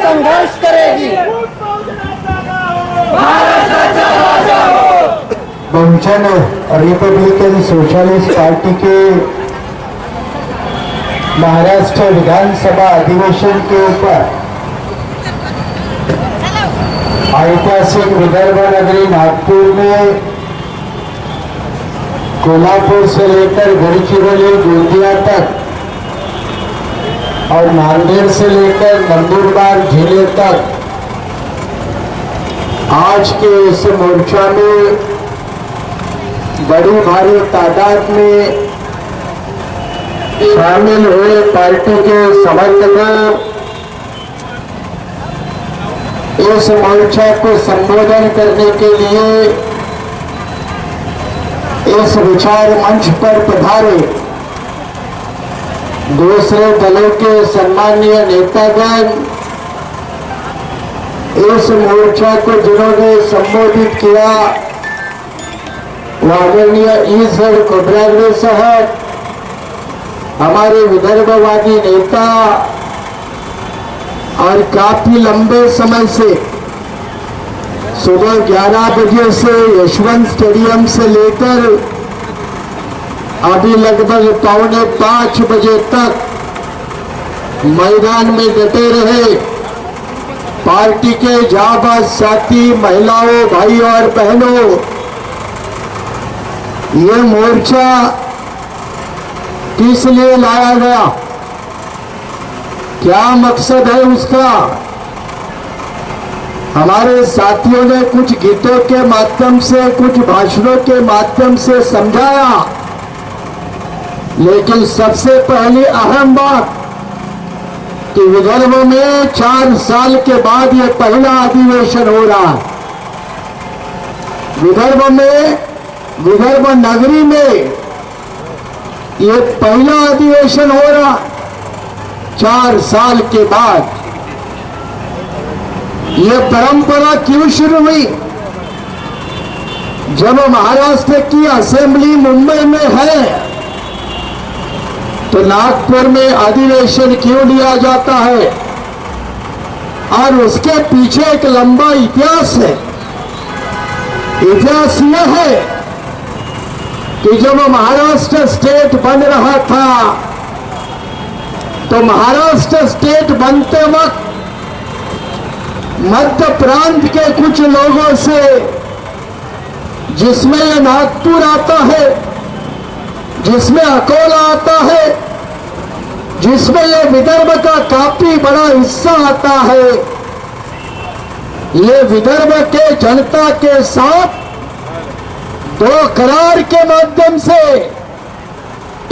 संघर्ष करेगी। बहुजन Republican socialist party के महाराष्ट्र विधानसभा अधिवेशन के ऊपर ऐतिहासिक विदर्भ नगरी नागपुर में कोल्हापुर से लेकर गढ़चिरौली गोंदिया तक और नांदेड़ से लेकर नंदुरबार जिले तक आज के इस मोर्चा में बड़ी भारी तादाद में शामिल हुए पार्टी के समर्थकों इस मोर्चा को संबोधन करने के लिए इस विचार मंच पर पधारे दूसरे दलों के सम्मानीय नेतागण, इस मोर्चा को जिन्होंने संबोधित किया आदरणीय ईश्वर कोबरागड़े साहब, हमारे विदर्भवादी नेता और काफी लंबे समय से सुबह 11 बजे से यशवंत स्टेडियम से लेकर अभी लगभग 4:45 बजे तक मैदान में डटे रहे पार्टी के जाबाज साथी महिलाओं, भाइयों और बहनों। ये मोर्चा किस लिए लाया गया, क्या मकसद है उसका? हमारे साथियों ने कुछ गीतों के माध्यम से, कुछ भाषणों के माध्यम से समझाया, लेकिन सबसे पहली अहम बात कि विदर्भ में 4 साल के बाद ये पहला अधिवेशन हो रहा है। विदर्भ नगरी में ये पहला अधिवेशन हो रहा 4 साल के बाद। ये परंपरा क्यों शुरू हुई? जब महाराष्ट्र की असेंबली मुंबई में है तो नागपुर में अधिवेशन क्यों लिया जाता है? और उसके पीछे एक लंबा इतिहास है। इतिहास यह है कि जब महाराष्ट्र स्टेट बन रहा था तो महाराष्ट्र स्टेट बनते वक्त मध्य प्रांत के कुछ लोगों से, जिसमें यह नागपुर आता है, जिसमें अकोला आता है, जिसमें यह विदर्भ का काफी बड़ा हिस्सा आता है, ये विदर्भ के जनता के साथ 2 करार के माध्यम से,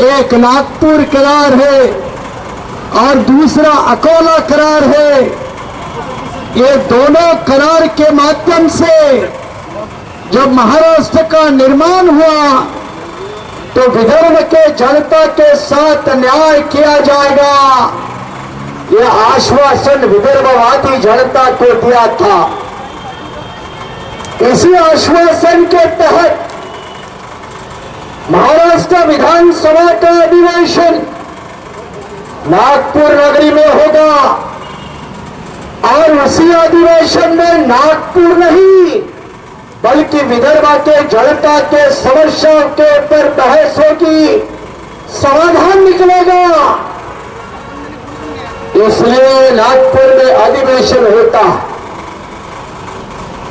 एक नागपुर करार है और दूसरा अकोला करार है। ये दोनों करार के माध्यम से जब महाराष्ट्र का निर्माण हुआ तो विदर्भ के जनता के साथ न्याय किया जाएगा, यह आश्वासन विदर्भवादी जनता को दिया था। इसी आश्वासन के तहत महाराष्ट्र विधानसभा का अधिवेशन नागपुर नगरी में होगा और उसी अधिवेशन में नागपुर नहीं बल्कि विदर्भ के जनता के समस्याओं के ऊपर बहस होगी, समाधान निकलेगा। इसलिए नागपुर में अधिवेशन होता,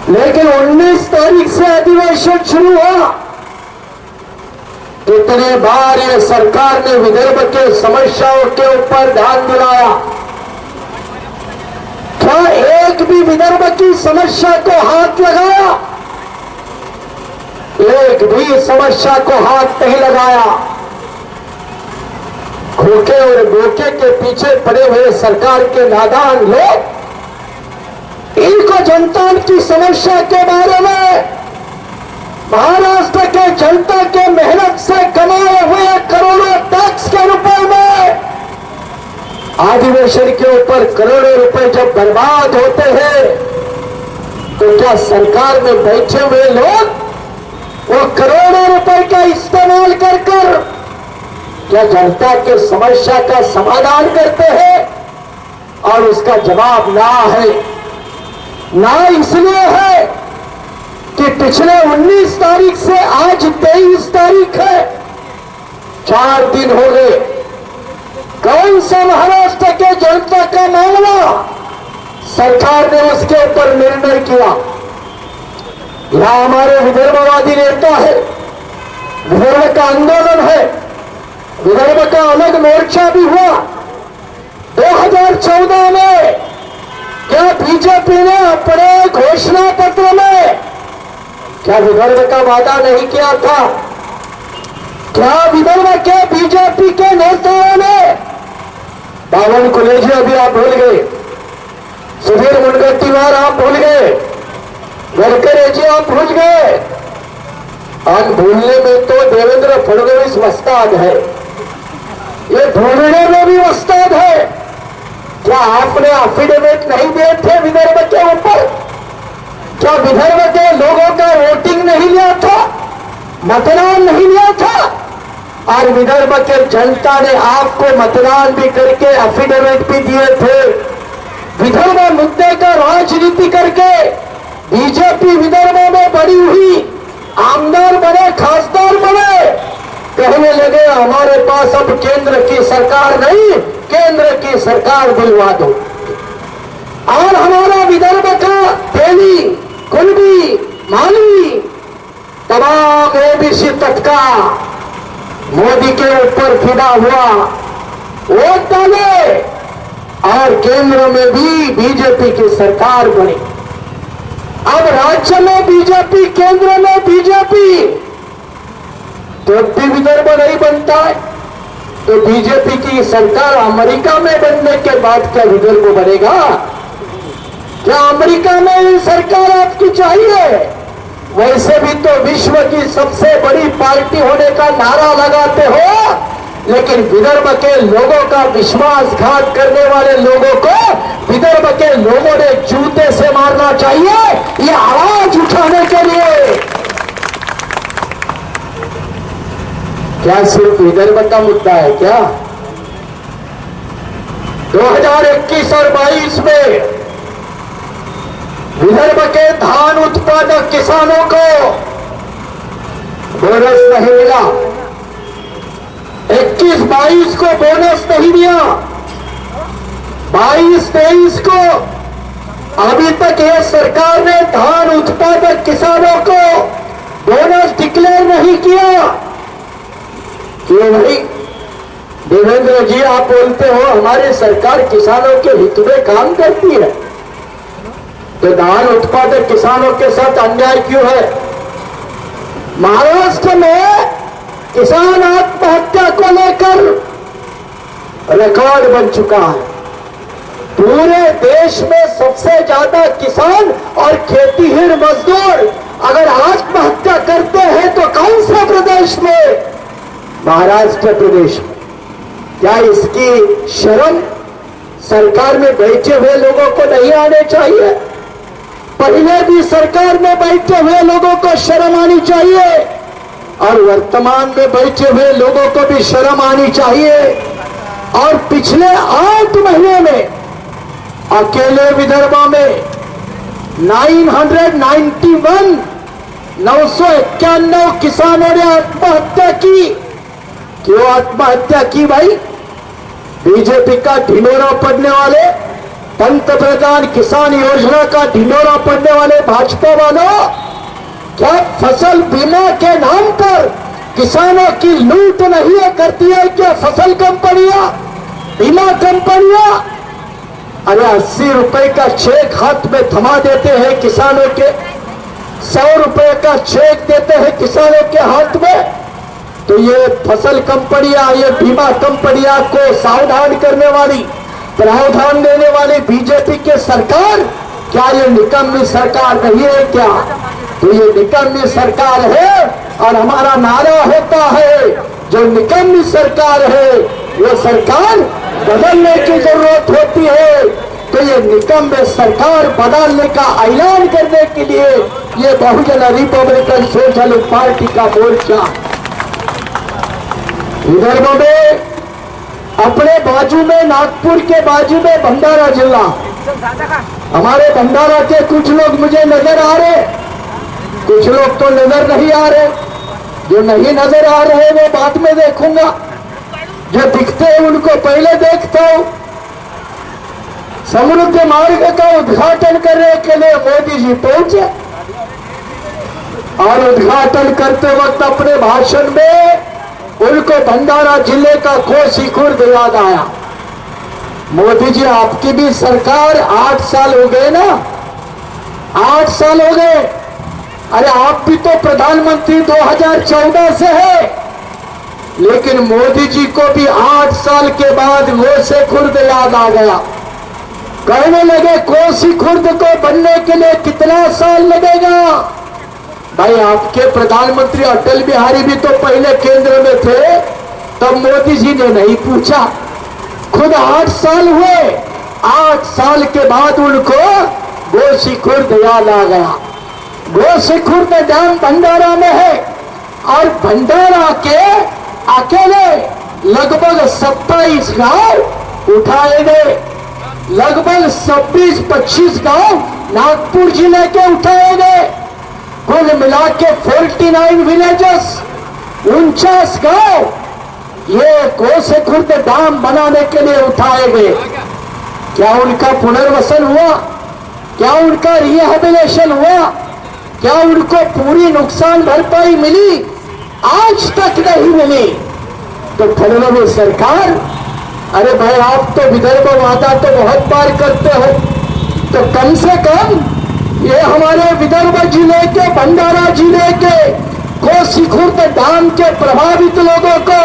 लेकिन 19 तारीख से अधिवेशन शुरू हुआ। कितने बार ये सरकार ने विदर्भ के समस्याओं के ऊपर ध्यान दिलाया? क्या एक भी विदर्भ की समस्या को हाथ लगाया? एक भी समस्या को हाथ नहीं लगाया। खोखे और बोके के पीछे पड़े हुए सरकार के नादान लोग इनको जनता की समस्या के बारे में, महाराष्ट्र के जनता के मेहनत से कमाए हुए करोड़ों टैक्स के रुपए में अधिवेशन के ऊपर करोड़ों रुपए जब बर्बाद होते हैं तो क्या सरकार में बैठे हुए लोग वो करोड़ों रुपए का इस्तेमाल कर क्या जनता के समस्या का समाधान करते हैं? और उसका जवाब ना है। ना इसलिए है कि पिछले 19 तारीख से आज 23 तारीख है, 4 दिन हो गए। कौन सा महाराष्ट्र के जनता का मामला सरकार ने उसके ऊपर निर्णय किया? यहां हमारे विदर्भवादी नेता है, विदर्भ का आंदोलन है, विदर्भ का अलग मोर्चा भी हुआ 2014 में। क्या बीजेपी ने अपने घोषणा पत्र में क्या विदर्भ का वादा नहीं किया था? क्या विदर्भ के बीजेपी के नेताओं ने बावन कॉलेज अभी आप भूल गए, सुधीर मुनगंटीवार आप भूल गए, गडकरी जी आप भूल गए, और भूलने में तो देवेंद्र फडणवीस वस्ताद है, ये भूलने में भी वस्ताद है। क्या आपने एफिडेविट नहीं दिए थे विदर्भ के ऊपर? क्या विदर्भ के लोगों का वोटिंग नहीं लिया था, मतदान नहीं लिया था? और विदर्भ के जनता ने आपको मतदान भी करके एफिडेविट भी दिए थे। विदर्भ मुद्दे का राजनीति करके बीजेपी विदर्भ में बड़ी हुई, आमदार बने, खासदार बने, कहने लगे हमारे पास अब केंद्र की सरकार नहीं, केंद्र की सरकार दिलवा दो। और हमारा विदर्भ का तेली, कुलबी, मालवी, तमाम ओबीसी तबका मोदी के ऊपर फिदा हुआ, वोट डाले और केंद्र में भी बीजेपी की सरकार बनी। अब राज्य में बीजेपी, केंद्र में बीजेपी, तो भी विदर्भ नहीं बनता है। तो बीजेपी की सरकार अमेरिका में बनने के बाद क्या विदर्भ बनेगा? क्या अमेरिका में सरकार आपकी चाहिए? वैसे भी तो विश्व की सबसे बड़ी पार्टी होने का नारा लगाते हो, लेकिन विदर्भ के लोगों का विश्वासघात करने वाले लोगों को विदर्भ के लोगों ने जूते से मारना चाहिए, ये आवाज उठाने के लिए। क्या सिर्फ विदर्भ का मुद्दा है क्या? 2021 और 22 में विदर्भ के धान उत्पादक किसानों को बोनस नहीं मिला, 21-22 को बोनस नहीं दिया, 22-23 को अभी तक यह सरकार ने धान उत्पादक किसानों को बोनस डिक्लेयर नहीं किया। क्यों नहीं? देवेंद्र जी आप बोलते हो हमारी सरकार किसानों के हित में काम करती है, तो धान उत्पादक किसानों के साथ अन्याय क्यों है? महाराष्ट्र में किसान आत्महत्या को लेकर रिकॉर्ड बन चुका है। पूरे देश में सबसे ज्यादा किसान और खेतीहर मजदूर अगर आत्महत्या करते हैं तो कौन से प्रदेश में? महाराष्ट्र प्रदेश में। क्या इसकी शर्म सरकार में बैठे हुए लोगों को नहीं आने चाहिए? पहले भी सरकार में बैठे हुए लोगों को शर्म आनी चाहिए और वर्तमान में बैठे हुए लोगों को भी शर्म आनी चाहिए। और पिछले 8 महीने में अकेले विदर्भ में 991 किसानों ने आत्महत्या की। क्यों आत्महत्या की भाई? बीजेपी का ढिंढोरा पड़ने वाले, पंतप्रधान किसान योजना का ढिंढोरा पड़ने वाले भाजपा वालों, क्या फसल बीमा के नाम पर किसानों की लूट नहीं है करती है क्या फसल कंपनियां, बीमा कंपनियां? अरे 80 रुपए का चेक हाथ में थमा देते हैं किसानों के, 100 रुपए का चेक देते हैं किसानों के हाथ में। तो ये फसल कंपनियां, ये बीमा कंपनियां को सावधान करने वाली, प्रावधान देने वाली बीजेपी के सरकार, क्या ये निकम्मी सरकार नहीं है क्या? तो ये निकम्मी सरकार है और हमारा नारा होता है जो निकम्मी सरकार है वो सरकार बदलने की जरूरत होती है। तो ये निकम्मे सरकार बदलने का ऐलान करने के लिए ये बहुजन रिपब्लिकन सोशलिस्ट पार्टी का मोर्चा विदर्भ में अपने बाजू में, नागपुर के बाजू में भंडारा जिला। हमारे भंडारा के कुछ लोग मुझे नजर आ रहे, कुछ लोग तो नजर नहीं आ रहे। जो नहीं नजर आ रहे वो बाद में देखूंगा, जो दिखते हैं उनको पहले देखता हूं। समृद्ध मार्ग का उद्घाटन करने के लिए मोदी जी पहुंचे और उद्घाटन करते वक्त अपने भाषण में उनको भंडारा जिले का कोसी खुर्द याद आया। मोदी जी, आपकी भी सरकार 8 साल हो गए ना, 8 साल हो गए। अरे आप भी तो प्रधानमंत्री 2014 से है, लेकिन मोदी जी को भी 8 साल के बाद कोसी खुर्द याद आ गया। कहने लगे कोसी खुर्द को बनने के लिए कितना साल लगेगा? भाई, आपके प्रधानमंत्री अटल बिहारी भी तो पहले केंद्र में थे, तब मोदी जी ने नहीं पूछा। खुद 8 साल हुए, 8 साल के बाद उनको कोसी खुर्द याद आ गया। कोसी खुर्द डैम भंडारा में है और भंडारा के अकेले लगभग 27 गांव उठाए गए, लगभग 26-25 गांव नागपुर जिले के उठाए गए। कुल मिला के 49 विलेजेस, 49 गांव ये कोसी खुर्द डैम बनाने के लिए उठाए गए। क्या उनका पुनर्वसन हुआ? क्या उनका रिहेबिलिटेशन हुआ? क्या उनको पूरी नुकसान भरपाई मिली? आज तक नहीं मिली। तो फडणवीस सरकार, अरे भाई, आप तो विदर्भ वादा तो बहुत बार करते हो, तो कम से कम ये हमारे विदर्भ जिले के, भंडारा जिले के कोसी खुर्द डैम के प्रभावित लोगों को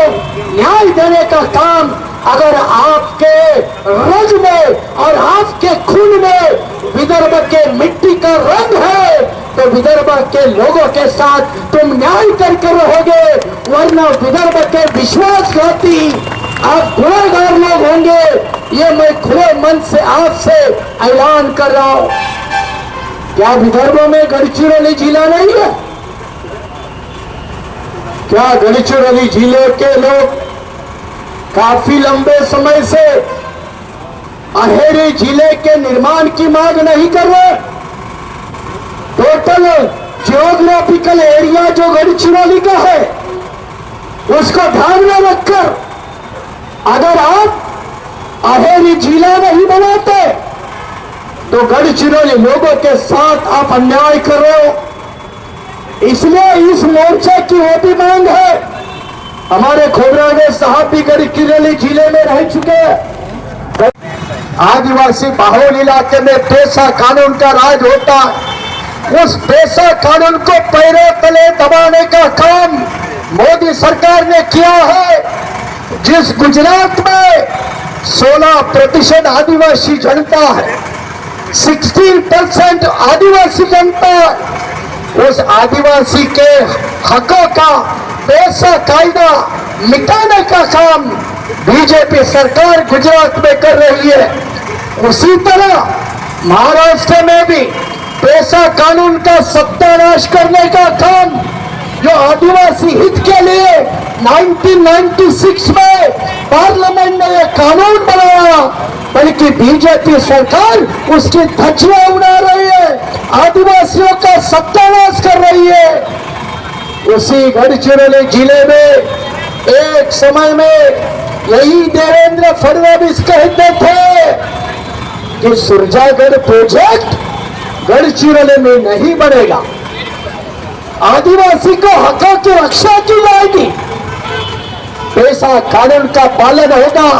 न्याय देने का काम अगर आपके रग में और आपके खून में विदर्भ के मिट्टी का रंग है, तो विदर्भ के लोगों के साथ तुम न्याय करके रहोगे, वरना विदर्भ के विश्वासघाती आप गुनहगार लोग होंगे। ये मैं खुले मन से आपसे ऐलान कर रहा हूं। क्या विदर्भ में गढ़चिरौली जिला नहीं है? क्या गढ़चिरौली जिले के लोग काफी लंबे समय से अहेरी जिले के निर्माण की मांग नहीं कर रहे? टोटल जियोग्राफिकल एरिया जो गढ़चिरौली का है, उसको ध्यान में रखकर अगर आप अहेरी जिला नहीं बनाते तो गढ़चिरौली लोगों के साथ आप अन्याय कर रहे हो। इसलिए इस मोर्चे की वो भी मांग है। हमारे खोबरागढ़ साहब भी गढ़चिरौली जिले में रह चुके हैं। आदिवासी बाहुल इलाके में पेशा कानून का राज होता है। उस पेशा कानून को पैरों तले दबाने का काम मोदी सरकार ने किया है। जिस गुजरात में 16% आदिवासी जनता है, 16% आदिवासी जनता, उस आदिवासी के हकों का पेशा कायदा मिटाने का काम बीजेपी सरकार गुजरात में कर रही है। उसी तरह महाराष्ट्र में भी पेशा कानून का सत्यानाश करने का काम जो आदिवासी हित के लिए 1996 में पार्लियामेंट ने यह कानून बनाया, बल्कि बीजेपी सरकार उसकी धज्जियां उड़ा रही है, आदिवासियों का सत्यानाश कर रही है। उसी गढ़चिरौली जिले में एक समय में यही देवेंद्र फडणवीस कहते थे कि सुरजागढ़ प्रोजेक्ट गढ़चिरौली में नहीं बनेगा, आदिवासी को हकों की रक्षा की जाएगी, पेशा कानून का पालन होगा।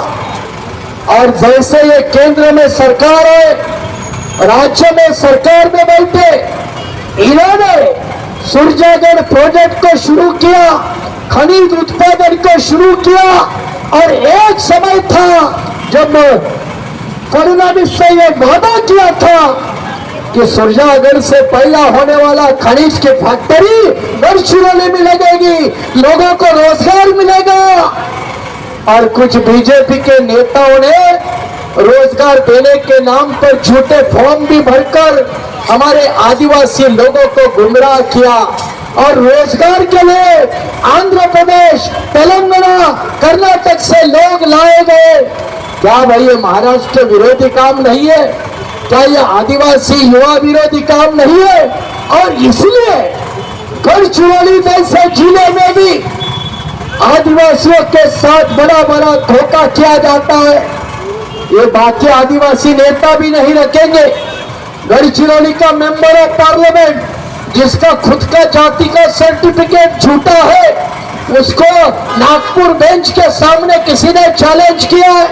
और जैसे ये केंद्र में सरकार है, राज्य में सरकार में बैठे, इन्होंने सुरजागढ़ प्रोजेक्ट को शुरू किया, खनिज उत्पादन को शुरू किया। और एक समय था जब फडणवीस से ये वादा किया था कि सुरजागढ़ से पैदा होने वाला खनिज की फैक्ट्री गढ़चिरौली में लगेगी, लोगों को रोजगार मिलेगा। और कुछ बीजेपी के नेताओं ने रोजगार देने के नाम पर झूठे फॉर्म भी भरकर हमारे आदिवासी लोगों को गुमराह किया। और रोजगार के लिए आंध्र प्रदेश, तेलंगाना, कर्नाटक से लोग लाए गए। क्या भाई ये महाराष्ट्र विरोधी काम नहीं है? क्या ये आदिवासी युवा विरोधी काम नहीं है? और इसलिए गढ़चिरौली जैसे जिले में भी आदिवासियों के साथ बड़ा बड़ा धोखा किया जाता है। ये बाकी आदिवासी नेता भी नहीं रखेंगे। गढ़चिरौली का मेंबर ऑफ पार्लियामेंट जिसका खुद का जाति का सर्टिफिकेट झूठा है, उसको नागपुर बेंच के सामने किसी ने चैलेंज किया है,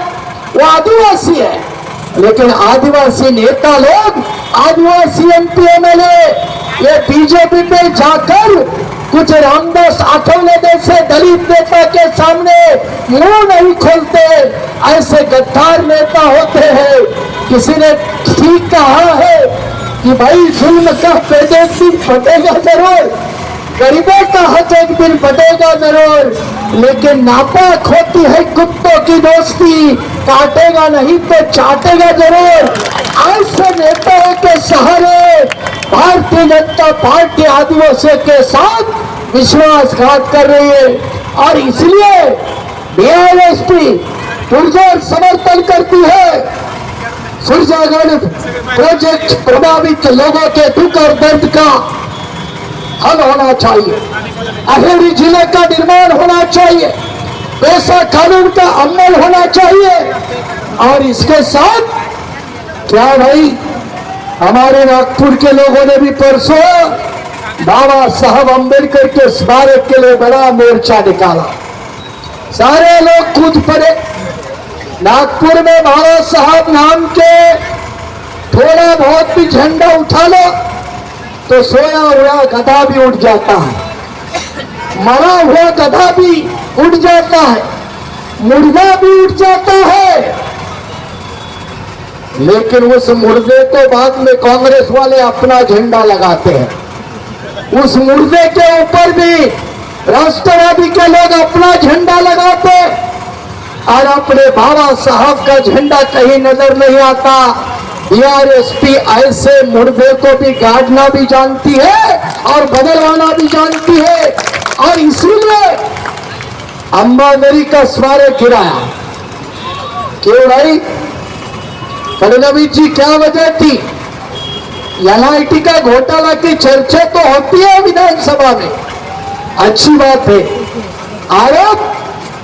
वो आदिवासी है। लेकिन आदिवासी नेता लोग, आदिवासी एमपी एमएलए ये बीजेपी पे जाकर कुछ रामदास आठवले जैसे दलित नेता के सामने मुंह नहीं खोलते। ऐसे गद्दार नेता होते हैं। किसी ने ठीक कहा है कि भाई जुल्म का पेट एक दिन फटेगा जरूर, गरीबों का हक एक दिन फटेगा जरूर, लेकिन नापाक होती है कुत्तों की दोस्ती, काटेगा नहीं तो चाटेगा जरूर। ऐसे नेताओं के सहारे भारतीय जनता पार्टी आदिवासियों के साथ विश्वासघात कर रही है और इसलिए बीआरएसपी पुरजोर समर्थन करती है। सुरजागढ़ प्रोजेक्ट प्रभावित लोगों के दुख और दर्द का हल होना चाहिए। अहेरी जिले का निर्माण होना चाहिए। पैसा कानून का अमल होना चाहिए। और इसके साथ क्या भाई हमारे नागपुर के लोगों ने भी परसों बाबा साहब अम्बेडकर के स्मारक के लिए बड़ा मोर्चा निकाला। सारे लोग कूद पड़े। नागपुर में बाबा साहब नाम के थोड़ा बहुत भी झंडा उठा लो तो सोया हुआ गधा भी उठ जाता है, मरा हुआ गधा भी उठ जाता है, मुर्दा भी उठ जाता है। लेकिन उस मुर्दे को बाद में कांग्रेस वाले अपना झंडा लगाते हैं। उस मुर्दे के ऊपर भी राष्ट्रवादी के लोग अपना झंडा लगाते और अपने बाबा साहब का झंडा कहीं नजर नहीं आता। बीआरएसपी ऐसे मुर्दे को भी गाड़ना भी जानती है और बदलवाना भी जानती है और इसीलिए अंबादरी का स्मारक गिराया। क्यों भाई? फडणवीस जी क्या वजह थी? एनआईटी का घोटाला की चर्चा तो होती है विधानसभा में, अच्छी बात है। आरोप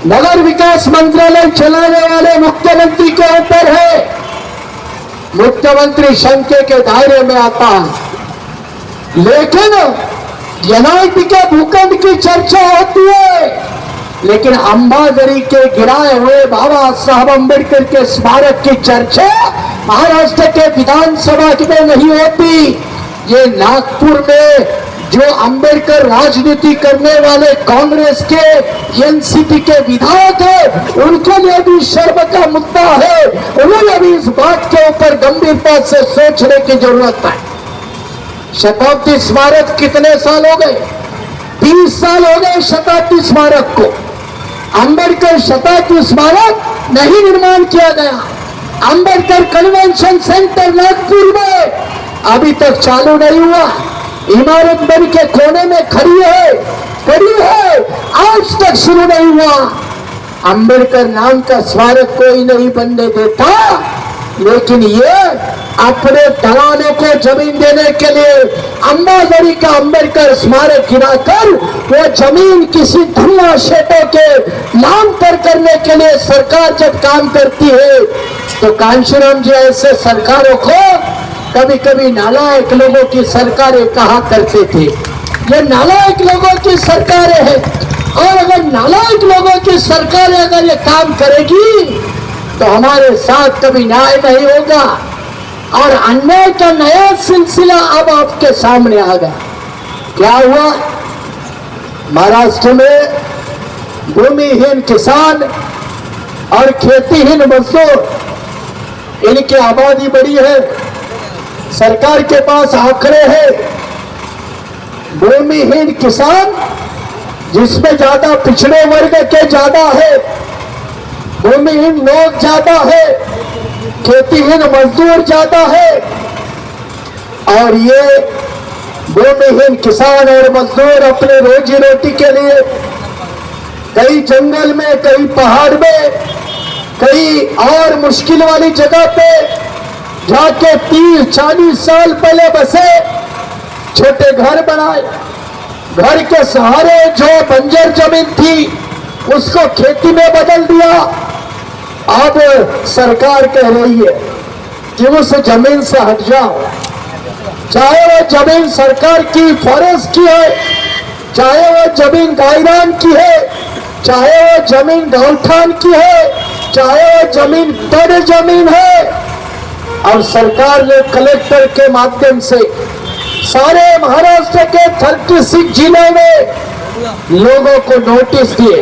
नगर विकास मंत्रालय चलाने वाले मुख्यमंत्री के ऊपर है। मुख्यमंत्री शंके के दायरे में आता है। लेकिन एनआईटी के भूखंड की चर्चा होती है, लेकिन अंबादरी के गिराए हुए बाबा साहब अम्बेडकर के स्मारक की चर्चा महाराष्ट्र के विधानसभा में नहीं होती। ये नागपुर में जो अंबेडकर राजनीति करने वाले कांग्रेस के एनसीपी के विधायक है, उनके लिए भी शर्म का मुद्दा है। उन्होंने भी इस बात के ऊपर गंभीरता से सोचने की जरूरत है। शताब्दी स्मारक कितने साल हो गए? 30 साल हो गए शताब्दी स्मारक को। अंबेडकर शताब्दी स्मारक नहीं निर्माण किया गया। अंबेडकर कन्वेंशन सेंटर नागपुर में अभी तक चालू नहीं हुआ। इमारत बन के कोने में खड़ी है, आज तक शुरू नहीं हुआ। अंबेडकर नाम का स्मारक कोई नहीं बनने देता, लेकिन ये अपने दलालों को जमीन देने के लिए अंबादरी का अंबेडकर स्मारक गिराकर वो जमीन किसी धुआं शेटों के नाम पर करने के लिए सरकार जब काम करती है तो कांशीराम जी ऐसे सरकारों को कभी कभी नालायक लोगों की सरकारें कहा करते थे। ये नालायक लोगों की सरकारें हैं और अगर नालायक लोगों की सरकारें अगर ये काम करेगी तो हमारे साथ कभी न्याय नहीं होगा और अन्याय का नया सिलसिला अब आपके सामने आ गया। क्या हुआ? महाराष्ट्र में भूमिहीन किसान और खेतीहीन मजदूर, इनकी आबादी बढ़ी है। सरकार के पास आंकड़े हैं। भूमिहीन किसान जिसमें ज्यादा पिछड़े वर्ग के ज्यादा है, भूमिहीन लोग ज्यादा है, खेतीहीन मजदूर ज्यादा है और ये भूमिहीन किसान और मजदूर अपने रोजी रोटी के लिए कई जंगल में, कई पहाड़ में, कई और मुश्किल वाली जगह पे जाके 30-40 साल पहले बसे, छोटे घर बनाए, घर के सहारे जो बंजर जमीन थी उसको खेती में बदल दिया। अब सरकार कह रही है कि उस जमीन से हट जाओ, चाहे वो जमीन सरकार की, फॉरेस्ट की है, चाहे वो जमीन गायरान की है, चाहे वो जमीन गौठान की है, चाहे वो जमीन तड़ जमीन है। अब सरकार ने कलेक्टर के माध्यम से सारे महाराष्ट्र के 36 जिले में लोगों को नोटिस दिए।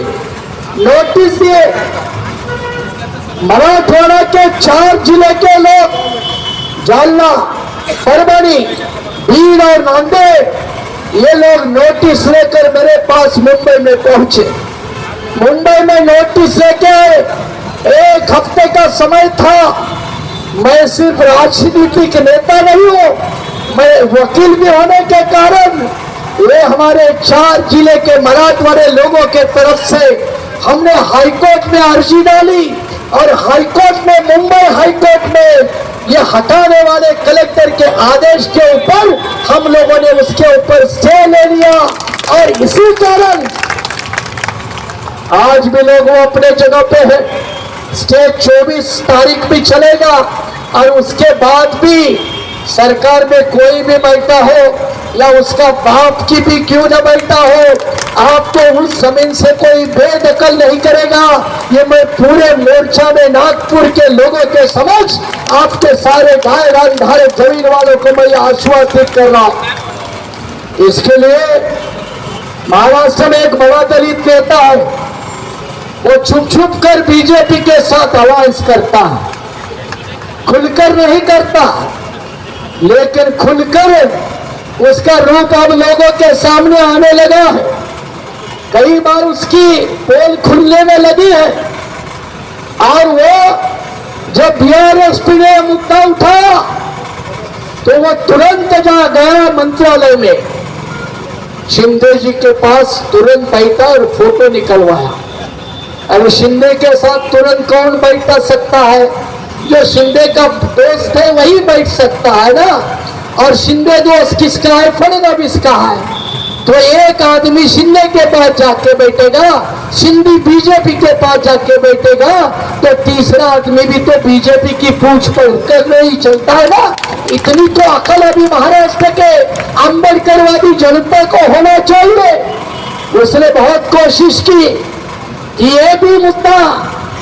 मराठवाड़ा के 4 जिले के लोग, जालना, परभणी, बीड और नांदेड़, ये लोग नोटिस लेकर मेरे पास मुंबई में पहुंचे। मुंबई में नोटिस लेके 1 हफ्ते का समय था। मैं सिर्फ राजनीतिक नेता नहीं हूं, मैं वकील भी होने के कारण ये हमारे 4 जिले के मराठवाड़े लोगों के तरफ से हमने हाईकोर्ट में अर्जी डाली और हाईकोर्ट में, मुंबई हाईकोर्ट में ये हटाने वाले कलेक्टर के आदेश के ऊपर हम लोगों ने उसके ऊपर स्टे ले लिया। और इसी कारण आज भी लोग वो अपने जगह पे है। स्टे 24 तारीख भी चलेगा और उसके बाद भी सरकार में कोई भी बैठा हो या उसका बाप की भी क्यों न बैठा हो, आपको उस जमीन से कोई बेदखल नहीं करेगा। ये मैं पूरे मोर्चा में नागपुर के लोगों के समक्ष आपके सारे गायरान धारे जमीन वालों को मैं आश्वासित कर रहा हूं। इसके लिए महाराष्ट्र में एक बड़ा दलित नेता है, वो छुप छुप कर बीजेपी के साथ अलायंस करता है, खुलकर नहीं करता, लेकिन खुलकर उसका रूप अब लोगों के सामने आने लगा है। कई बार उसकी पोल खुलने में लगी है और वो जब बीआरएसपी ने मुद्दा उठाया तो वो तुरंत जा गया मंत्रालय में, शिंदे जी के पास तुरंत बैठा और फोटो निकलवाया। अब शिंदे के साथ तुरंत कौन बैठ सकता है? जो शिंदे का दोस्त है वही बैठ सकता है ना। और शिंदे दोस्त किसका है? फडणवीस का है। तो एक आदमी शिंदे के पास जाके बैठेगा, शिंदे बीजेपी के पास जाके बैठेगा, तो तीसरा आदमी भी तो बीजेपी की पूछ पकड़ नहीं चलता है ना। इतनी तो अकल अभी महाराष्ट्र के अंबेडकरवादी जनता को होना चाहिए। उसने बहुत कोशिश की कि ये भी मुद्दा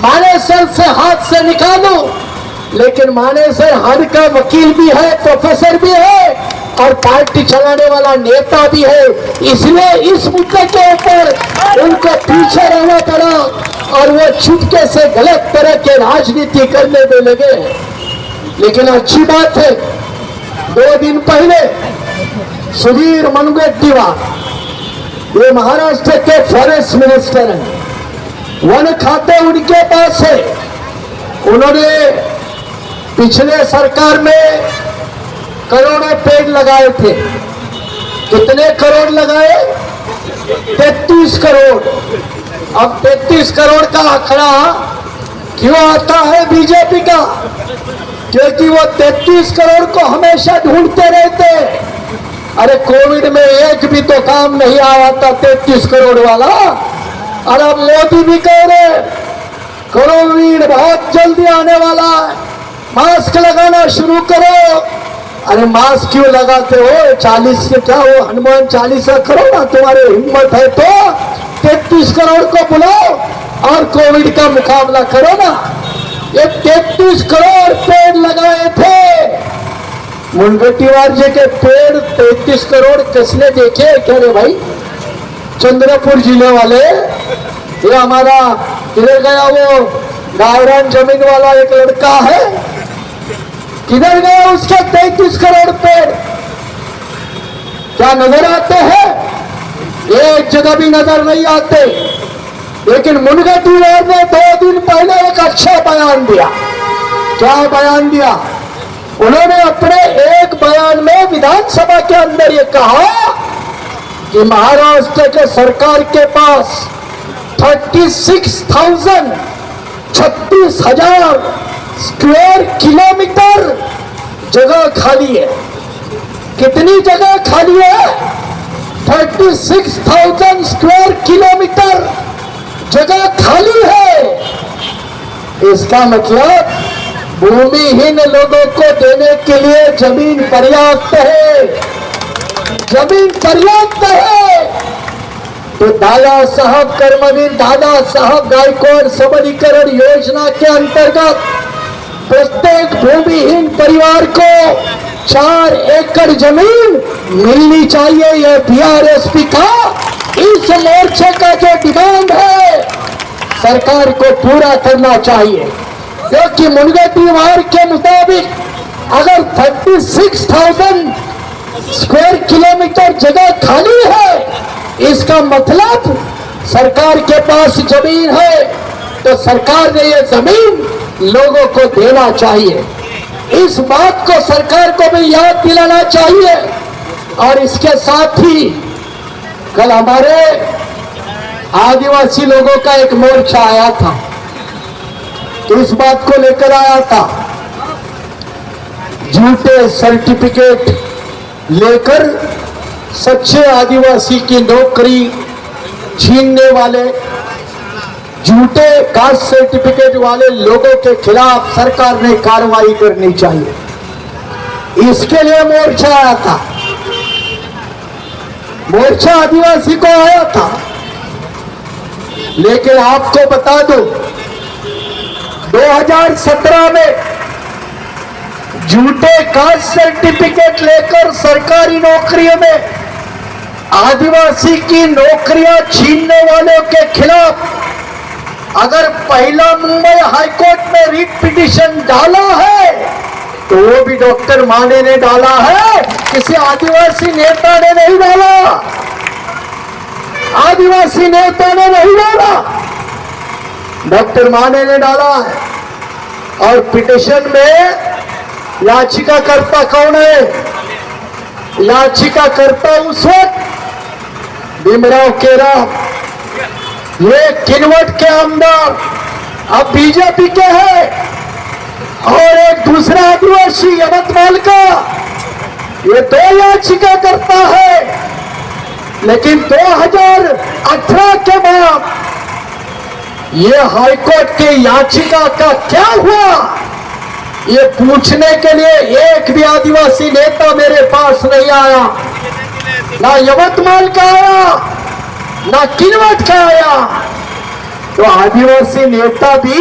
मानेसर से हाथ से निकालो, लेकिन मानेसर हर का वकील भी है, प्रोफेसर भी है और पार्टी चलाने वाला नेता भी है, इसलिए इस मुद्दे के ऊपर उनको पीछे रहना पड़ा और वो चुपके से गलत तरह के राजनीति करने में लगे। लेकिन अच्छी बात है, 2 दिन पहले सुधीर मुनगंटीवार, ये महाराष्ट्र के फॉरेस्ट मिनिस्टर हैं, वन खाते उनके पास है। उन्होंने पिछले सरकार में करोड़ों पेड़ लगाए थे। कितने करोड़ लगाए? 33 करोड़। अब 33 करोड़ का आंकड़ा क्यों आता है बीजेपी का? क्योंकि वो 33 करोड़ को हमेशा ढूंढते रहते। अरे कोविड में एक भी तो काम नहीं आया था 33 करोड़ वाला। और अब मोदी भी कह रहे कोविड बहुत जल्दी आने वाला है, मास्क लगाना शुरू करो। अरे मास्क क्यों लगाते हो? 40 से क्या हो, हनुमान चालीसा करो ना, तुम्हारे हिम्मत है तो 33 करोड़ को बुलाओ और कोविड का मुकाबला करो ना। ये 33 करोड़ पेड़ लगाए थे। मुनगंटीवार जी के पेड़ 33 करोड़ किसने देखे? कह रहे भाई चंद्रपुर जिले वाले, ये हमारा किधर गया वो गायरान जमीन वाला एक लड़का है, किधर गया उसके 33 करोड़ पेड़? क्या नजर आते हैं? एक जगह भी नजर नहीं आते। लेकिन मुनगंटीवार ने 2 दिन पहले एक अच्छा बयान दिया। क्या बयान दिया? उन्होंने अपने एक बयान दौरान में विधानसभा के अंदर ये कहा कि महाराष्ट्र के सरकार के पास 36,000 स्क्वायर किलोमीटर जगह खाली है। कितनी जगह खाली है? 36,000 स्क्वायर किलोमीटर जगह खाली है। इसका मतलब भूमिहीन लोगों को देने के लिए जमीन पर्याप्त है, जमीन पर्याप्त है। तो दादा साहब कर्मवीर दादा साहब गायकवाड़ सबलीकरण योजना के अंतर्गत प्रत्येक भूमिहीन परिवार को 4 एकड़ जमीन मिलनी चाहिए। यह बीआरएसपी का इस मोर्चे का जो डिमांड है सरकार को पूरा करना चाहिए, क्योंकि मुनगटीवार के मुताबिक अगर 36,000 स्क्वायर किलोमीटर जगह खाली है, इसका मतलब सरकार के पास जमीन है, तो सरकार ने यह जमीन लोगों को देना चाहिए। इस बात को सरकार को भी याद दिलाना चाहिए। और इसके साथ ही कल हमारे आदिवासी लोगों का एक मोर्चा आया था, तो इस बात को लेकर आया था, झूठे सर्टिफिकेट लेकर सच्चे आदिवासी की नौकरी छीनने वाले, झूठे कास्ट सर्टिफिकेट वाले लोगों के खिलाफ सरकार ने कार्रवाई करनी चाहिए। इसके लिए मोर्चा आया था, मोर्चा आदिवासी को आया था। लेकिन आपको बता दो 2017 में झूठे कास्ट सर्टिफिकेट लेकर सरकारी नौकरियों में आदिवासी की नौकरियां छीनने वालों के खिलाफ अगर पहला मुंबई हाईकोर्ट में रिट पिटीशन डाला है, तो वो भी डॉक्टर माने ने डाला है, किसी आदिवासी नेता ने नहीं डाला, आदिवासी नेता ने नहीं डाला, डॉक्टर माने ने डाला है। और पिटीशन में याचिकाकर्ता कौन है? याचिकाकर्ता उस वक्त भीमराव केराम, ये किनवट के आमदार अब बीजेपी के हैं, और एक दूसरा आदिवासी यवतमाल का, ये 2 याचिकाकर्ता है। लेकिन 2018 के बाद ये हाईकोर्ट की याचिका का क्या हुआ, ये पूछने के लिए एक भी आदिवासी नेता मेरे पास नहीं आया, ना यवतमाल का आया, ना किनवट का आया। तो आदिवासी नेता भी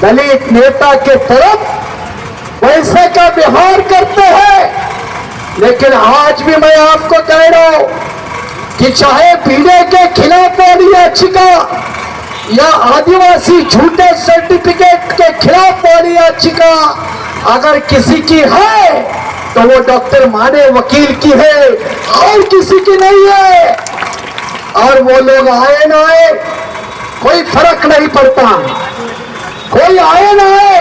दलित नेता के तरफ वैसे का व्यवहार करते हैं। लेकिन आज भी मैं आपको कह रहा हूं कि चाहे पीड़े के खिलाफ वाली याचिका या आदिवासी झूठे सर्टिफिकेट के खिलाफ वाली याचिका अगर किसी की है, तो वो डॉक्टर माने वकील की है और किसी की नहीं है। और वो लोग आए ना आए कोई फर्क नहीं पड़ता, कोई आए ना आए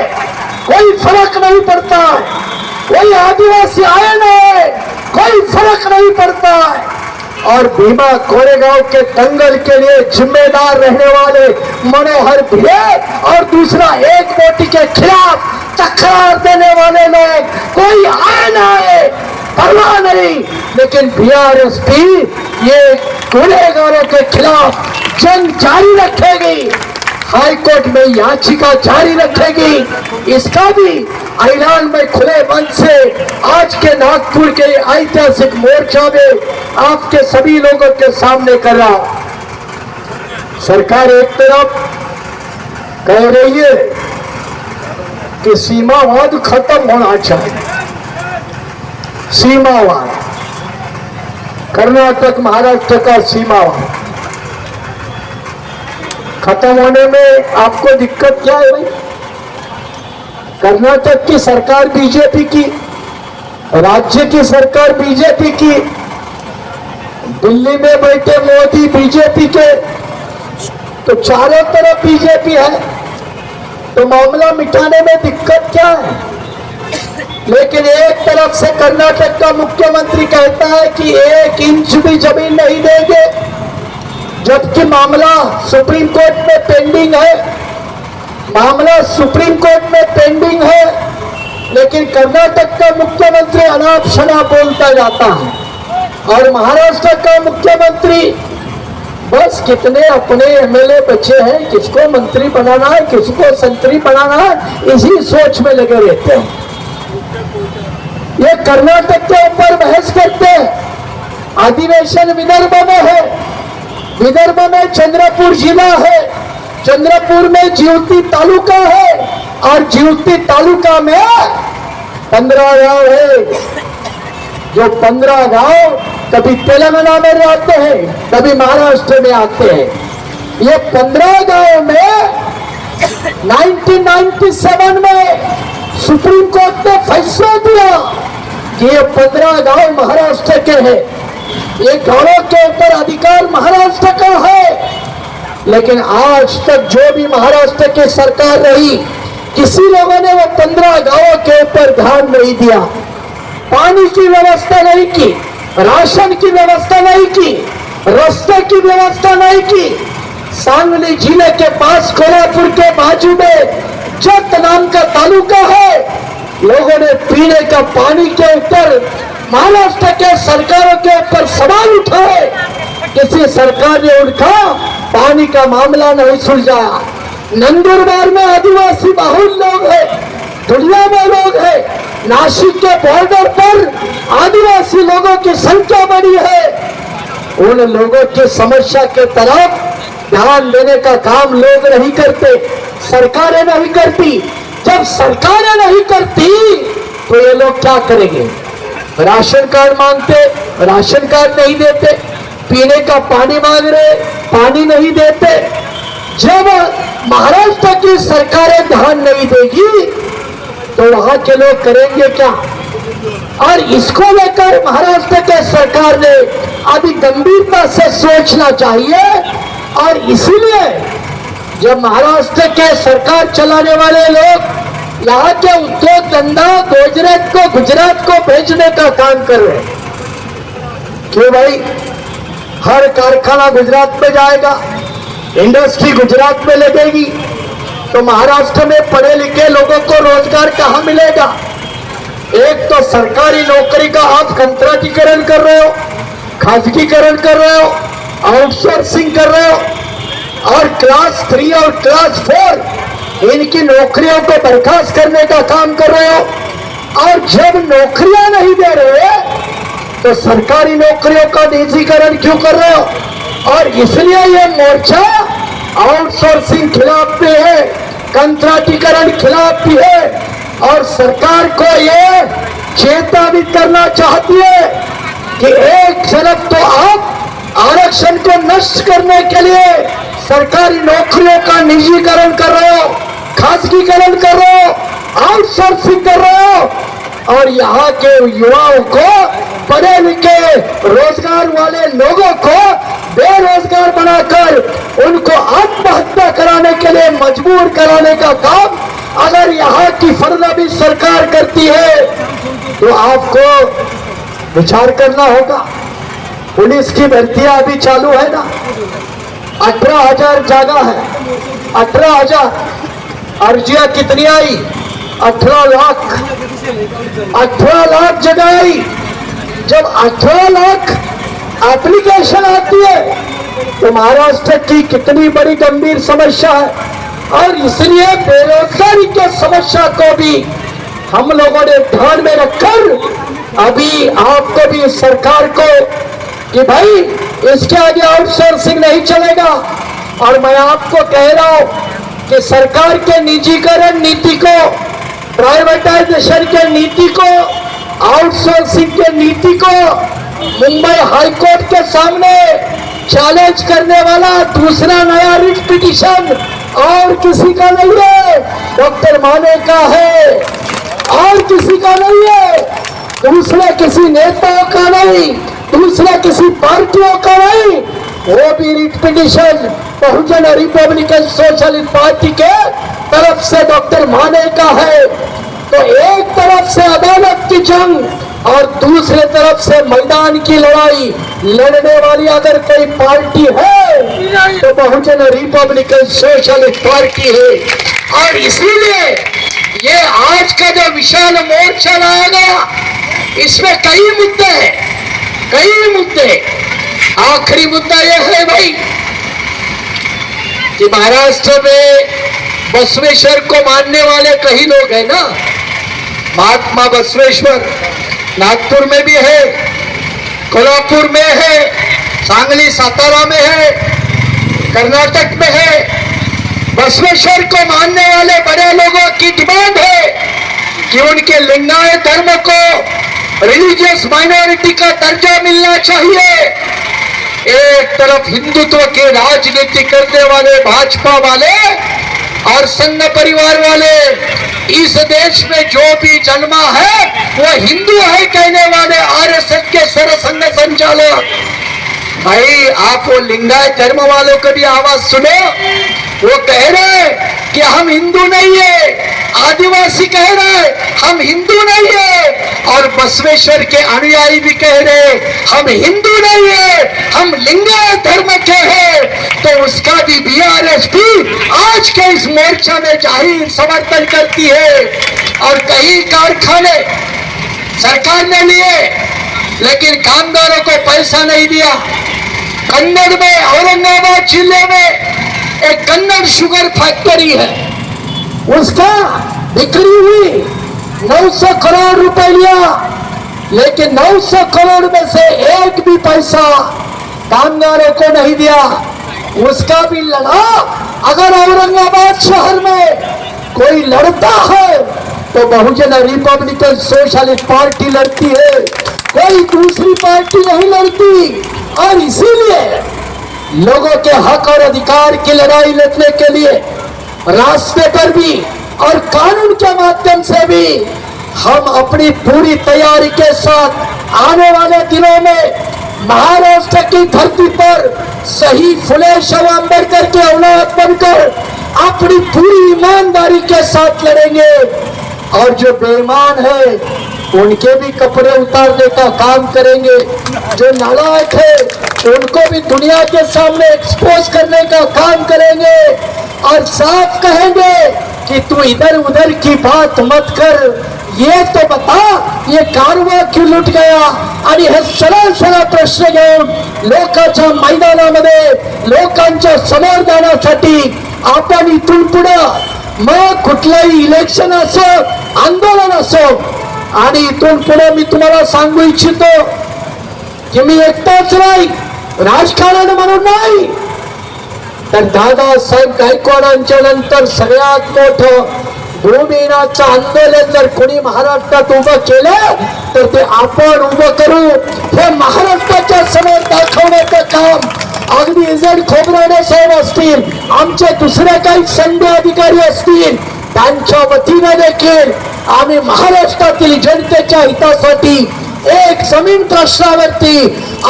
कोई फर्क नहीं पड़ता, कोई आदिवासी आए ना आए कोई फर्क नहीं पड़ता। और भीमा कोरेगांव के दंगल के लिए जिम्मेदार रहने वाले मनोहर भिड़े और दूसरा एक वोटी के खिलाफ तकरार देने वाले लोग कोई आए ना आए परवाह नहीं, लेकिन बीआरएसपी ये गुनहगारों के खिलाफ जंग जारी रखेगी, हाईकोर्ट में याचिका जारी रखेगी। इसका भी ऐलान में खुले मन से आज के नागपुर के ऐतिहासिक मोर्चा में आपके सभी लोगों के सामने कर रहा हूं। सरकार एक तरफ कह रही है कि सीमावाद खत्म होना चाहिए, सीमावाद, कर्नाटक महाराष्ट्र का सीमावाद खत्म होने में आपको दिक्कत क्या है भाई? कर्नाटक की सरकार बीजेपी की, राज्य की सरकार बीजेपी की, दिल्ली में बैठे मोदी बीजेपी के, तो चारों तरफ बीजेपी है, तो मामला मिटाने में दिक्कत क्या है? लेकिन एक तरफ से कर्नाटक का मुख्यमंत्री कहता है कि 1 इंच भी जमीन नहीं देंगे, जबकि मामला सुप्रीम कोर्ट में पेंडिंग है। मामला सुप्रीम कोर्ट में पेंडिंग है, लेकिन कर्नाटक का मुख्यमंत्री अनाप शनाप बोलता जाता है और महाराष्ट्र का मुख्यमंत्री बस कितने अपने एमएलए बचे हैं, किसको मंत्री बनाना है, किसको संतरी बनाना है, इसी सोच में लगे रहते हैं। ये कर्नाटक के ऊपर बहस करते हैं। अधिवेशन विदर्भ में है, विदर्भ में चंद्रपुर जिला है, चंद्रपुर में जीवती तालुका है और जीवती तालुका में 15 गांव है। जो 15 गांव कभी तेलंगाना में आते हैं, कभी महाराष्ट्र में आते हैं। ये 15 गांव में 1997 में सुप्रीम कोर्ट ने फैसला दिया कि ये 15 गांव महाराष्ट्र के हैं, ये गांवों के ऊपर अधिकार महाराष्ट्र का है। लेकिन आज तक जो भी महाराष्ट्र की सरकार रही, किसी लोगों ने वो 15 गांवों के ऊपर ध्यान नहीं दिया। पानी की व्यवस्था नहीं की, राशन की व्यवस्था नहीं की, रास्ते की व्यवस्था नहीं की। सांगली जिले के पास कोल्हापुर के बाजू में जत नाम का तालुका है, लोगों ने पीने का पानी के ऊपर महाराष्ट्र के सरकारों के ऊपर सवाल उठाए। किसी सरकार ने उनका पानी का मामला नहीं सुलझाया। नंदुरबार में आदिवासी बहुल लोग हैं, दुनिया में लोग हैं। नासिक के बॉर्डर पर आदिवासी लोगों की संख्या बढ़ी है। उन लोगों की समस्या के तरफ ध्यान देने का काम लोग नहीं करते, सरकारें नहीं करती। जब सरकारें नहीं करती तो ये लोग क्या करेंगे? राशन कार्ड मांगते, राशन कार्ड नहीं देते, पीने का पानी मांग रहे, पानी नहीं देते। जब महाराष्ट्र की सरकारें ध्यान नहीं देगी तो वहां के लोग करेंगे क्या? और इसको लेकर महाराष्ट्र के सरकार ने अभी गंभीरता से सोचना चाहिए। और इसीलिए जब महाराष्ट्र के सरकार चलाने वाले लोग यहाँ के उद्योग धंधा गुजरात को भेजने का काम कर रहे हैं, क्यों भाई? हर कारखाना गुजरात में जाएगा, इंडस्ट्री गुजरात में लगेगी, तो महाराष्ट्र में पढ़े लिखे लोगों को रोजगार कहाँ मिलेगा? एक तो सरकारी नौकरी का आप कंट्राटीकरण कर रहे हो, खासगीकरण कर रहे हो, आउटसोर्सिंग कर रहे हो, और क्लास 3 और क्लास 4 इनकी नौकरियों को बर्खास्त करने का काम कर रहे हो। और जब नौकरियां नहीं दे रहे तो सरकारी नौकरियों का निजीकरण क्यों कर रहे हो? और इसलिए ये मोर्चा आउटसोर्सिंग खिलाफ भी है, कंट्राटीकरण खिलाफ भी है। और सरकार को ये चेतावनी करना चाहती है कि एक तरफ तो आप आरक्षण को नष्ट करने के लिए सरकारी नौकरियों का निजीकरण कर रहे हो, खासगीकरण कर रहे हो, आउटसोर्सिंग कर रहे हो, और यहाँ के युवाओं को, पढ़े लिखे रोजगार वाले लोगों को बेरोजगार बनाकर उनको आत्महत्या कराने के लिए मजबूर कराने का काम अगर यहाँ की फडणवीस सरकार करती है तो आपको विचार करना होगा। पुलिस की भर्तियां अभी चालू है ना, 18,000 जगह है, 18,000। अर्जियां कितनी आई? 18 लाख। 18 लाख जगह आई। जब 18 लाख एप्लीकेशन आती है तो महाराष्ट्र की कितनी बड़ी गंभीर समस्या है। और इसलिए बेरोजगारी के समस्या को भी हम लोगों ने ध्यान में रखकर अभी आपको भी सरकार को कि भाई इसके आगे आउटसोर्सिंग नहीं चलेगा। और मैं आपको कह रहा हूं कि सरकार के निजीकरण नीति को, प्राइवेटाइजेशन के नीति को, आउटसोर्सिंग के नीति को मुंबई हाईकोर्ट के सामने चैलेंज करने वाला दूसरा नया रिट पिटीशन और किसी का नहीं है, डॉक्टर माने का है, और किसी का नहीं है, दूसरे किसी नेताओं का नहीं, दूसरा किसी पार्टियों का नहीं। वो भी रिट पिटीशन बहुजन रिपब्लिकन सोशलिस्ट पार्टी के तरफ से डॉक्टर माने का है। तो एक तरफ से अदालत की जंग और दूसरे तरफ से मैदान की लड़ाई लड़ने वाली अगर कोई पार्टी है तो बहुजन रिपब्लिकन सोशलिस्ट पार्टी है। और इसीलिए ये आज का जो विशाल मोर्चा लाया गया, इसमें कई मुद्दे हैं, कई मुद्दे। आखिरी मुद्दा यह है भाई कि महाराष्ट्र में बसवेश्वर को मानने वाले कई लोग हैं ना, महात्मा बसवेश्वर नागपुर में भी है, कोल्हापुर में है, सांगली सातारा में है, कर्नाटक में है। बसवेश्वर को मानने वाले बड़े लोगों की डिमांड है कि उनके लिंगायत धर्म को रिलीजियस माइनॉरिटी का दर्जा मिलना चाहिए। एक तरफ हिंदुत्व की राजनीति करने वाले भाजपा वाले और संघ परिवार वाले, इस देश में जो भी जन्मा है वो हिंदू है कहने वाले आरएसएस के सरसंघ संचालक, भाई आप वो लिंगायत धर्म वालों को भी आवाज सुनो। वो कह रहे कि हम हिंदू नहीं है, आदिवासी कह रहे हम हिंदू नहीं है, और बसवेश्वर के अनुयायी भी कह रहे हम हिंदू नहीं है, हम लिंगायत धर्म के हैं। तो उसका भी बीआरएसपी आज के इस मोर्चा में जाहिर समर्थन करती है। और कई कारखाने सरकार ने लिए लेकिन कामगारों को पैसा नहीं दिया। कन्नड़ में, औरंगाबाद जिले में एक कन्नड़ शुगर फैक्ट्री है, उसका बिक्री हुई 900 करोड़ रुपए लिया, लेकिन 900 करोड़ में से एक भी पैसा कामगारों को नहीं दिया। उसका भी लड़ा। अगर औरंगाबाद शहर में कोई लड़ता है तो बहुजन रिपब्लिकन सोशलिस्ट पार्टी लड़ती है, कोई दूसरी पार्टी नहीं लड़ती। और इसीलिए लोगों के हक और अधिकार की लड़ाई लड़ने के लिए रास्ते पर भी और कानून के माध्यम से भी हम अपनी पूरी तैयारी के साथ आने वाले दिनों में महाराष्ट्र की धरती पर सही फुले शव अम्बेडकर के औलाद बनकर अपनी पूरी ईमानदारी के साथ लड़ेंगे। और जो बेईमान है उनके भी कपड़े उतारने का काम करेंगे, जो नालायक है उनको भी दुनिया के सामने एक्सपोज करने का काम करेंगे और साफ कहेंगे कि तू इधर उधर की बात मत कर, ये तो बता ये कारवा क्यों लुट गया। आणि हे सरळ सरळ प्रश्न घेऊन लोकांच्या मैदानामध्ये लोकांच्या समोर जाण्यासाठी आपण इथून पुढे मग कुठलंही इलेक्शन असो, आंदोलन असो, आणि इथून पुढे मी तुम्हाला सांगू इच्छितो की मी एकटाच नाही, राजकारण म्हणून नाही, तर दादासाहेब गायकवाडांच्या नंतर सगळ्यात मोठं भूमिहीनाचं आंदोलन जर कोणी महाराष्ट्रात उभं केलं तर ते आपण उभं करू। हे महाराष्ट्राच्या समोर दाखवण्याचं काम अगदी इजड खोबराडे साहेब असतील, आमचे दुसरे काही संघ अधिकारी असतील, त्यांच्या वतीने देखील आम्ही महाराष्ट्रातील जनतेच्या हितासाठी एक जमीन प्रश्नावरती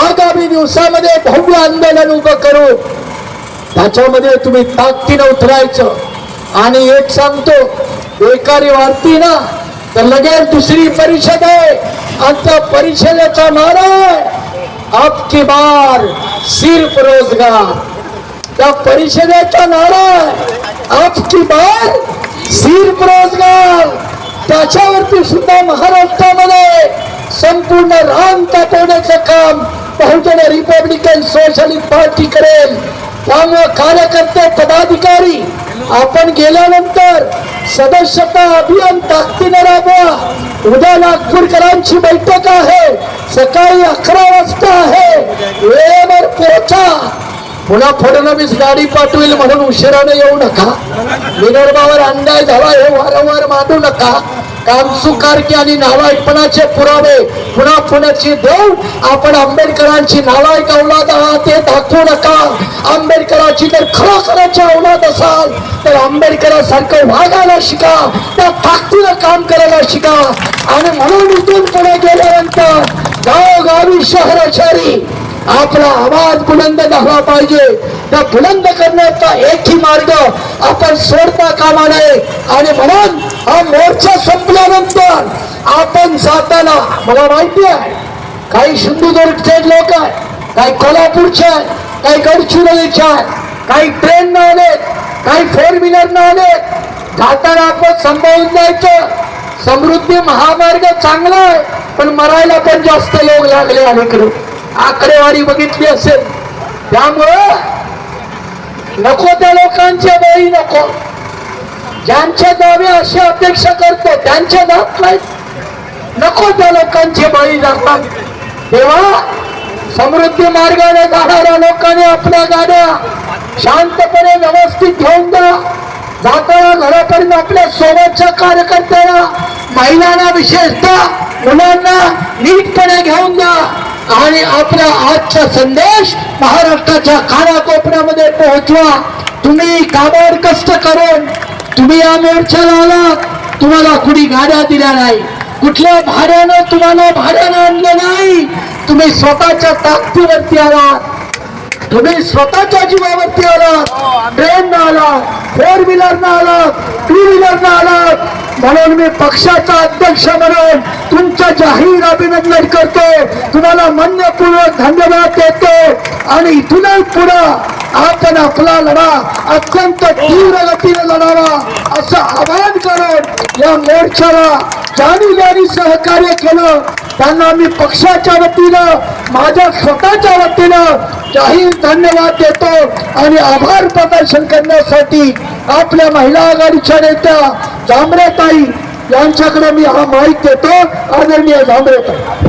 आगामी दिवसामध्ये भव्य आंदोलन उभं करू। त्याच्यामध्ये तुम्ही ताकदीने उतरायचं। आणि एक सांगतो, बेकारी वाढती ना तर लगेच दुसरी परिषद आहे आणि त्या परिषदेचा नारा आहे अब की बार सिर्फ रोजगार। त्या परिषदेचा नारा आहे अब की बार सिर्फ रोजगार। त्याच्यावरती सुद्धा महाराष्ट्रामध्ये संपूर्ण रान कापवण्याचं काम बहुजन रिपब्लिकन सोशलिस्ट पार्टी करेल। त्यामुळे कार्यकर्ते पदाधिकारी आपण गेल्यानंतर सदस्यता अभियान ताकदीने राबवा। उद्या नागपूरकरांची बैठक आहे, सकाळी 11 वाजता आहे, वेळेवर पोहोचा। पुन्हा फडणवीस गाडी पाठवेल म्हणून उशिराने येऊ नका, विदर्भावर अन्याय झाला हे वारंवार मांडू नका। कामचुकारकी आणि नालायकपणाचे पुरावे पुन्हा पुण्याची देऊ। आपण आंबेडकरांची नालायक औलाद आहात ते दाखवू नका। आंबेडकरांची जर खरोखरची औलाद असाल तर आंबेडकरांसारखं वागायला शिका, त्या ताकदीनं काम करायला शिका। आणि म्हणून इथून पुढे गेल्यानंतर गावोगाव गावी शहराशहरी आपला आवाज बुलंद झाला पाहिजे. त्या बुलंद करण्याचा एकही मार्ग आपण सोडता कामा नये. आणि म्हणून हा मोर्चा संपल्यानंतर आपण जाताना, मला माहिती आहे काही सिंधुदुर्गचे लोक आहेत, काही कोल्हापूरचे आहेत, काही गडचिरोलीचे आहेत, काही ट्रेन न आलेत, काही फोर व्हीलर न आलेत. जाताना आपण सांभाळून जायचं. समृद्धी महामार्ग चांगला आहे, पण मरायला पण जास्त लोक लागले अलीकडे, आकडेवारी बघितली असेल. त्यामुळं नको त्या लोकांच्या बळी नको. ज्यांच्या दावे अशी अपेक्षा करतो त्यांच्या जात नाहीत, नको त्या लोकांचे बळी जातात. तेव्हा समृद्धी मार्गाने जाणाऱ्या लोकांनी आपल्या गाड्या शांतपणे व्यवस्थित घेऊन जा. जाताना घरापर्यंत आपल्या सोबतच्या कार्यकर्त्यांना, महिलांना, विशेषतः मुलांना नीटपणे घेऊन जा. आणि आपला आजचा संदेश महाराष्ट्राच्या कानाकोपऱ्यामध्ये पोहोचवा. तुम्ही कामावर कष्ट करून तुम्ही या मोर्चाला आलात, तुम्हाला कुणी गाड्या दिल्या नाही, कुठल्या भाड्यानं तुम्हाला भाड्यानं आणलं नाही. तुम्ही स्वतःच्या ताकदीवरती आलात, तुम्ही स्वतःच्या जीवावरती आलात. ट्रेन न आलात, फोर व्हीलर न आलात, टू व्हीलर न आलात. म्हणून मी पक्षाचा अध्यक्ष म्हणून तुमचं जाहीर अभिनंदन करतो, तुम्हाला मान्यपूर्वक धन्यवाद देतो. आणि इथूनच पुढं आपण आपला लढा अत्यंत तीव्र गतीने लढावा असं आवाहन करून या मोर्चाला ज्यांनी सहकार्य केलं त्यांना मी पक्षाच्या वतीनं, माझ्या स्वतःच्या वतीनं जाहीर धन्यवाद देतो. आणि आभार प्रदर्शन करण्यासाठी आपल्या महिला आघाडीच्या नेत्या झांबरेताई यांच्याकडे मी हा माईक देतो. आदरणीय झांबरेताई.